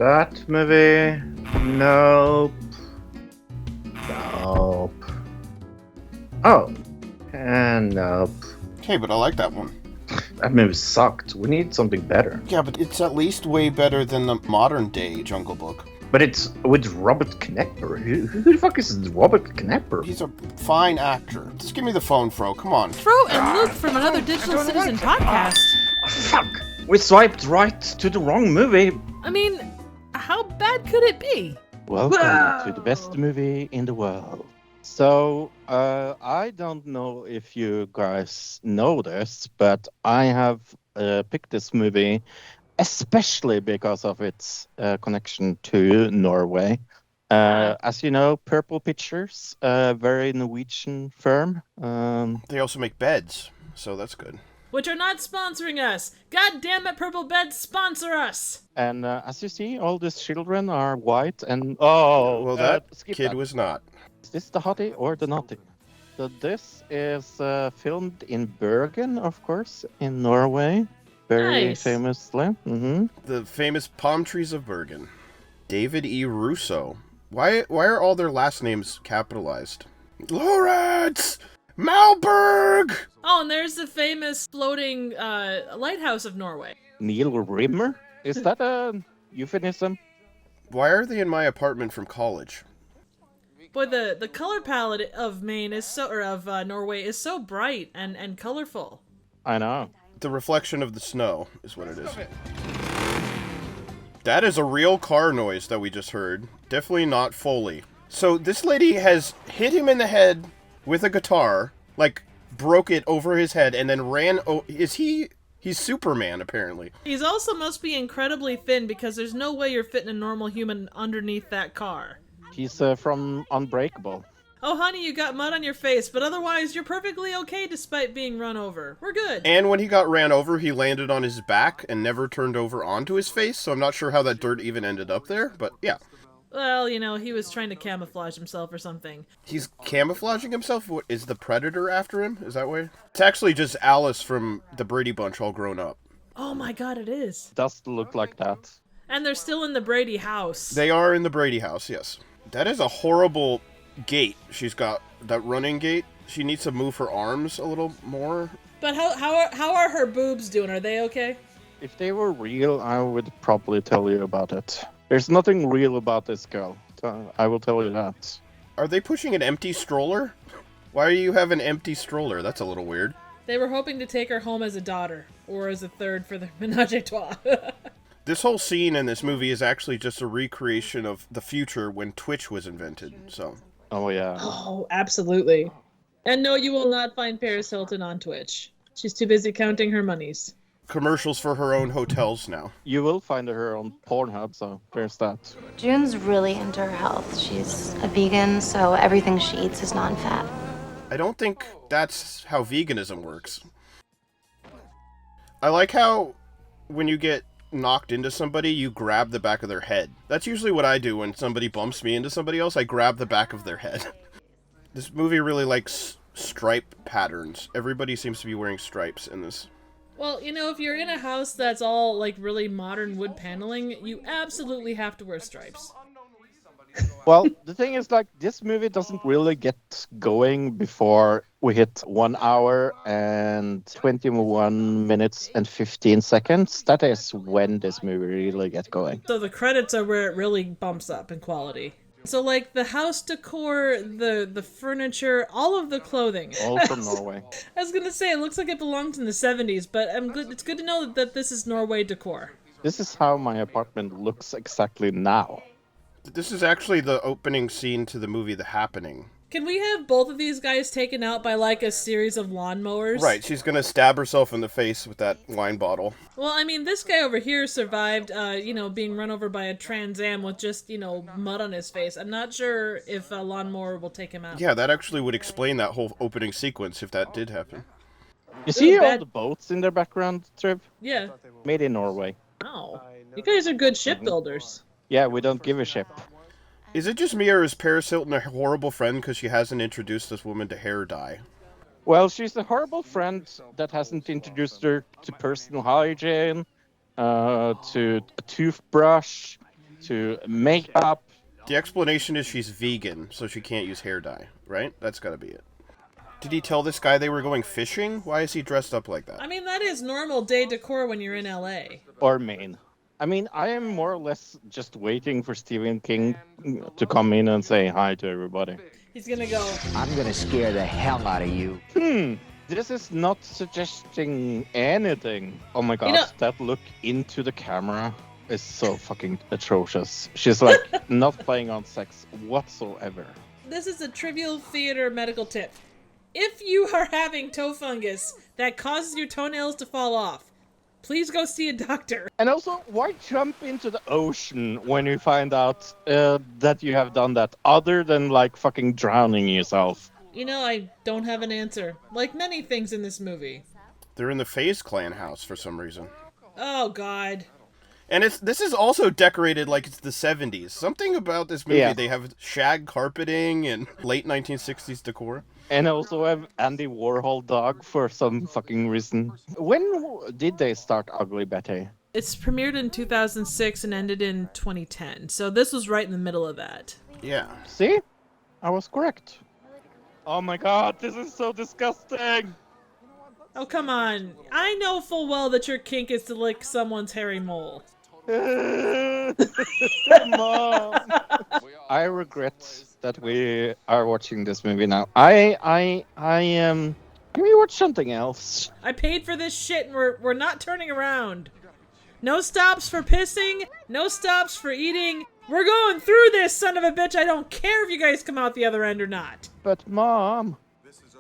That movie? Nope. Nope. Oh. And nope. Okay, but I like that one. That movie sucked. We need something better. Yeah, but it's at least way better than the modern day Jungle Book. But it's with Robert Knepper. Who the fuck is Robert Knepper? He's a fine actor. Just give me the phone, Fro. Come on. Fro and Luke from another Digital Citizen podcast. Oh, fuck! We swiped right to the wrong movie. I mean, how bad could it be? Welcome to the best movie in the world. So, I don't know if you guys know this, but I have picked this movie especially because of its connection to Norway. As you know, Purple Pictures, a very Norwegian firm. They also make beds, so that's good. Which are not sponsoring us. God damn it, Purple Beds, sponsor us! And as you see, all these children are white and... Oh, well, that skip kid that. was not. Is this the Hottie or the Nottie? So this is filmed in Bergen, of course, in Norway. Very Nice. famously. Mm-hmm. The famous palm trees of Bergen. David E. Russo. Why are all their last names capitalized? Lawrence! Malberg! Oh, and there's the famous floating lighthouse of Norway. Neil Rimmer? Is that a euphemism? Why are they in my apartment from college? Boy, the color palette of Maine is of Norway is so bright and colorful. I know. The reflection of the snow is what it is. That is a real car noise that we just heard. Definitely not Foley. So this lady has hit him in the head with a guitar, like broke it over his head, and then ran. He's Superman, apparently. He's also must be incredibly thin because there's no way you're fitting a normal human underneath that car. He's from Unbreakable. Oh, honey, you got mud on your face, but otherwise you're perfectly okay despite being run over. We're good. And when he got ran over, he landed on his back and never turned over onto his face, so I'm not sure how that dirt even ended up there, but yeah. Well, you know, he was trying to camouflage himself or something. He's camouflaging himself? What, is the Predator after him? Is that way? It's actually just Alice from the Brady Bunch all grown up. Oh my god, it is. Does look like that. And they're still in the Brady house. They are in the Brady house, yes. That is a horrible gait. She's got that running gait. She needs to move her arms a little more. But how are her boobs doing? Are they okay? If they were real, I would probably tell you about it. There's nothing real about this girl. I will tell you that. Are they pushing an empty stroller? Why do you have an empty stroller? That's a little weird. They were hoping to take her home as a daughter, or as a third for the menage a trois. This whole scene in this movie is actually just a recreation of the future when Twitch was invented, so... Oh, yeah. Oh, absolutely. And no, you will not find Paris Hilton on Twitch. She's too busy counting her monies. Commercials for her own hotels now. You will find her on Pornhub, so there's that. June's really into her health. She's a vegan, so everything she eats is non-fat. I don't think that's how veganism works. I like how when you get knocked into somebody, you grab the back of their head. That's usually what I do when somebody bumps me into somebody else. I grab the back of their head. This movie really likes stripe patterns. Everybody seems to be wearing stripes in this. Well, you know, if you're in a house that's all, like, really modern wood paneling, you absolutely have to wear stripes. Well, the thing is, like, this movie doesn't really get going before we hit 1 hour and 21 minutes and 15 seconds. That is when this movie really gets going. So the credits are where it really bumps up in quality. So, like, the house decor, the furniture, all of the clothing. All from Norway. I was gonna say, it looks like it belongs in the 70s, but it's good to know that this is Norway decor. This is how my apartment looks exactly now. This is actually the opening scene to the movie The Happening. Can we have both of these guys taken out by, like, a series of lawnmowers? Right, she's gonna stab herself in the face with that wine bottle. Well, I mean, this guy over here survived, being run over by a Trans Am with just, mud on his face. I'm not sure if a lawnmower will take him out. Yeah, that actually would explain that whole opening sequence if that did happen. You see all the boats in their background, Triv? Yeah. Made in Norway. Oh. You guys are good shipbuilders. Yeah, we don't give a shit. Is it just me, or is Paris Hilton a horrible friend because she hasn't introduced this woman to hair dye? Well, she's a horrible friend that hasn't introduced her to personal hygiene, to a toothbrush, to make up. The explanation is she's vegan, so she can't use hair dye, right? That's gotta be it. Did he tell this guy they were going fishing? Why is he dressed up like that? I mean, that is normal day decor when you're in LA. Or Maine. I mean, I am more or less just waiting for Stephen King to come in and say hi to everybody. He's gonna go, I'm gonna scare the hell out of you. This is not suggesting anything. Oh my god, You know- that look into the camera is so fucking atrocious. She's like not playing on sex whatsoever. this is a trivial theater medical tip. If you are having toe fungus that causes your toenails to fall off, please go see a doctor. And also, why jump into the ocean when you find out that you have done that, other than like fucking drowning yourself? You know, I don't have an answer. Like many things in this movie. They're in the FaZe Clan house for some reason. Oh, God. And this is also decorated like it's the 70s. Something about this movie, Yeah. they have shag carpeting and late 1960s decor. And also have Andy Warhol dog for some fucking reason. When did they start Ugly Betty? It's premiered in 2006 and ended in 2010. So this was right in the middle of that. Yeah. See? I was correct. Oh my god, this is so disgusting! Oh, come on. I know full well that your kink is to lick someone's hairy mole. Mom. I regret that we are watching this movie now. Can we watch something else? I paid for this shit and we're not turning around. No stops for pissing, no stops for eating. We're going through this, son of a bitch. I don't care if you guys come out the other end or not. But Mom,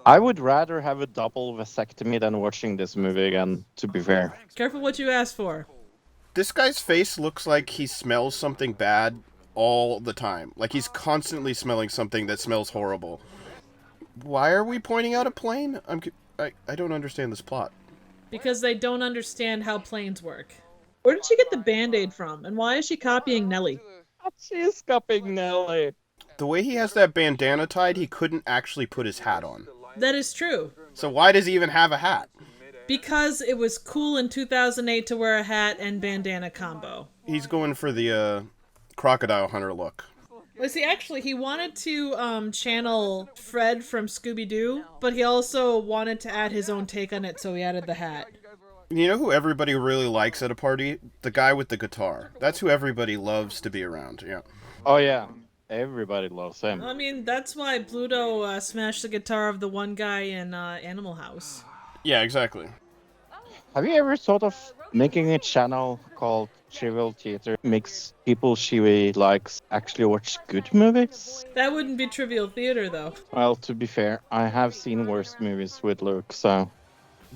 I would rather have a double vasectomy than watching this movie again, to be fair. Careful what you ask for. This guy's face looks like he smells something bad all the time. Like he's constantly smelling something that smells horrible. Why are we pointing out a plane? I don't understand this plot. Because they don't understand how planes work. Where did she get the Band-Aid from? And why is she copying Nelly? She's copying Nelly. The way he has that bandana tied, he couldn't actually put his hat on. That is true. So why does he even have a hat? Because it was cool in 2008 to wear a hat and bandana combo. He's going for the crocodile hunter look. Well, see, actually, he wanted to channel Fred from Scooby-Doo, but he also wanted to add his own take on it, so he added the hat. You know who everybody really likes at a party? The guy with the guitar. That's who everybody loves to be around, yeah. Oh yeah, everybody loves him. I mean, that's why Bluto smashed the guitar of the one guy in Animal House. Yeah, exactly. Have you ever thought of making a channel called Trivial Theater? Makes people she likes actually watch good movies? That wouldn't be trivial theater, though. Well, to be fair, I have seen worse movies with Luke, so...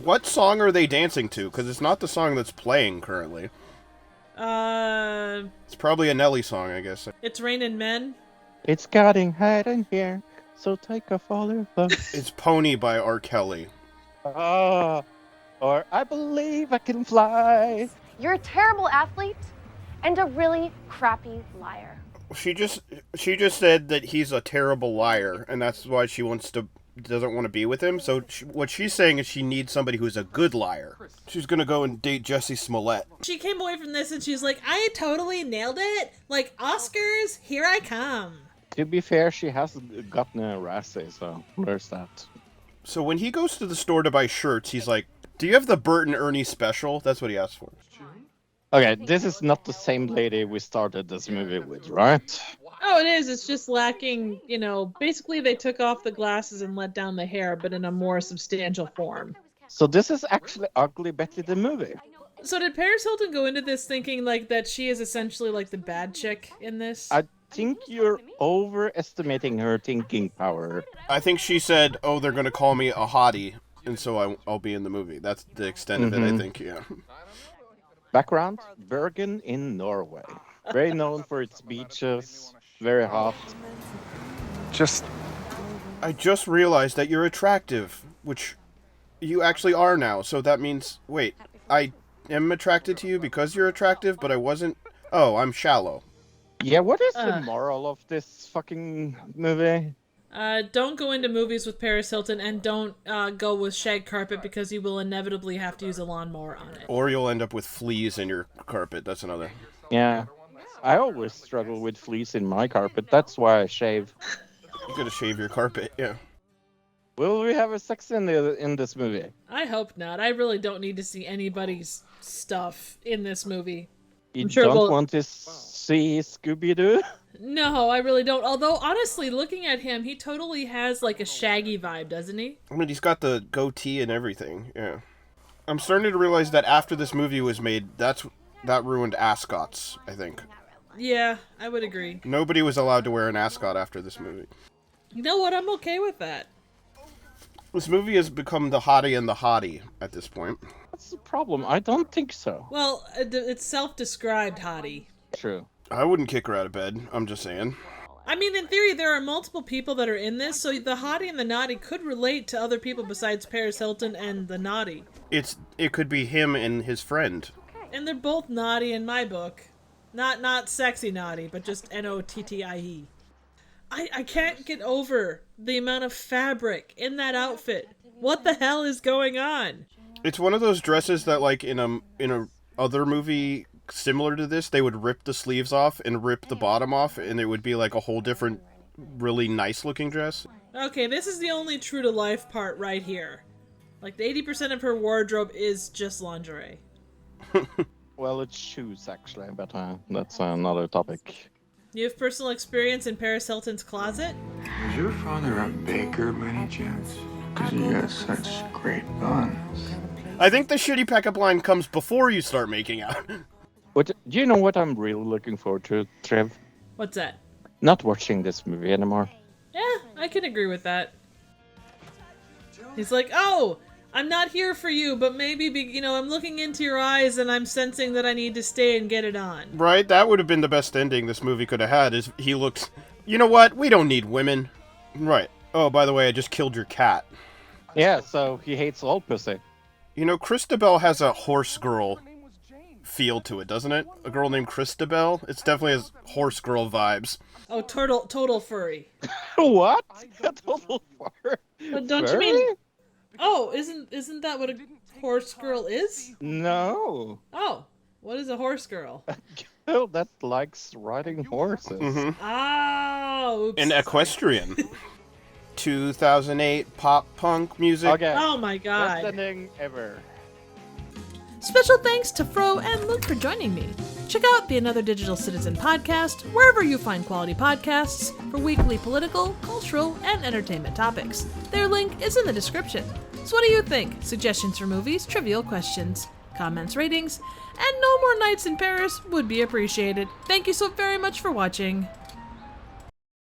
What song are they dancing to? Because it's not the song that's playing currently. It's probably a Nelly song, I guess. It's Raining Men. It's getting hot in here, so take off all your clothes. It's Pony by R. Kelly. Ah, or I believe I can fly. You're a terrible athlete and a really crappy liar. She just said that he's a terrible liar, and that's why she doesn't want to be with him. So what she's saying is she needs somebody who's a good liar. She's gonna go and date Jesse Smollett. She came away from this and she's like, I totally nailed it. Like, Oscars, here I come. To be fair, she has gotten a Razzie, so there's that. So when he goes to the store to buy shirts, he's like, do you have the Bert and Ernie special? That's what he asked for. Okay, this is not the same lady we started this movie with, right? Oh, it is. It's just lacking, basically they took off the glasses and let down the hair, but in a more substantial form. So this is actually Ugly Betty the movie. So did Paris Hilton go into this thinking like that she is essentially like the bad chick in this? I think you're overestimating her thinking power. I think she said, oh, they're gonna call me a hottie, and so I'll be in the movie. That's the extent of it, I think, yeah. Background, Bergen in Norway. Very known for its beaches, very hot. I just realized that you're attractive, which you actually are now, so that means, wait, I am attracted to you because you're attractive, but I wasn't, oh, I'm shallow. Yeah, what is the moral of this fucking movie? Don't go into movies with Paris Hilton and don't go with shag carpet because you will inevitably have to use a lawnmower on it. Or you'll end up with fleas in your carpet, that's another. Yeah. I always struggle with fleas in my carpet. That's why I shave. You gotta shave your carpet, yeah. Will we have a sex in this movie? I hope not. I really don't need to see anybody's stuff in this movie. You sure don't we'll- want to see Scooby-Doo? No, I really don't. Although, honestly, looking at him, he totally has like a Shaggy vibe, doesn't he? I mean, he's got the goatee and everything, yeah. I'm starting to realize that after this movie was made, that ruined ascots, I think. Yeah, I would agree. Nobody was allowed to wear an ascot after this movie. You know what? I'm okay with that. This movie has become the Hottie and the Hottie at this point. What's the problem? I don't think so. Well, it's self-described hottie. True. I wouldn't kick her out of bed, I'm just saying. I mean, in theory, there are multiple people that are in this, so the hottie and the naughty could relate to other people besides Paris Hilton and the naughty. It could be him and his friend. And they're both naughty in my book. Not sexy naughty, but just N-O-T-T-I-E. I can't get over the amount of fabric in that outfit. What the hell is going on? It's one of those dresses that, like, in a other movie similar to this, they would rip the sleeves off and rip the bottom off, and it would be like a whole different, really nice looking dress. Okay, this is the only true to life part right here. Like, 80% of her wardrobe is just lingerie. Well, it's shoes, actually, but that's another topic. You have personal experience in Paris Hilton's closet? Is your father a baker by any chance? Because he has such great buns. I think the shitty pickup line comes before you start making out. But do you know what I'm really looking forward to, Trev? What's that? Not watching this movie anymore. Yeah, I can agree with that. He's like, oh, I'm not here for you, but maybe, I'm looking into your eyes and I'm sensing that I need to stay and get it on. Right? That would have been the best ending this movie could have had, is he looked, you know what? We don't need women. Right. Oh, by the way, I just killed your cat. Yeah, so he hates all pussy. You know, Christabel has a horse girl feel to it, doesn't it? A girl named Christabel? It's definitely has horse girl vibes. Oh, total furry. What? A total fur? But don't you mean... Oh, isn't that what a horse girl is? No. Oh, what is a horse girl? A girl that likes riding horses. Mm-hmm. Oh, oops. An equestrian. 2008 pop punk music. Okay. Oh my god. Best ending ever. Special thanks to Fro and Luke for joining me. Check out the Another Digital Citizen podcast wherever you find quality podcasts for weekly political, cultural, and entertainment topics. Their link is in the description. So what do you think? Suggestions for movies, trivial questions, comments, ratings, and no more nights in Paris would be appreciated. Thank you so very much for watching.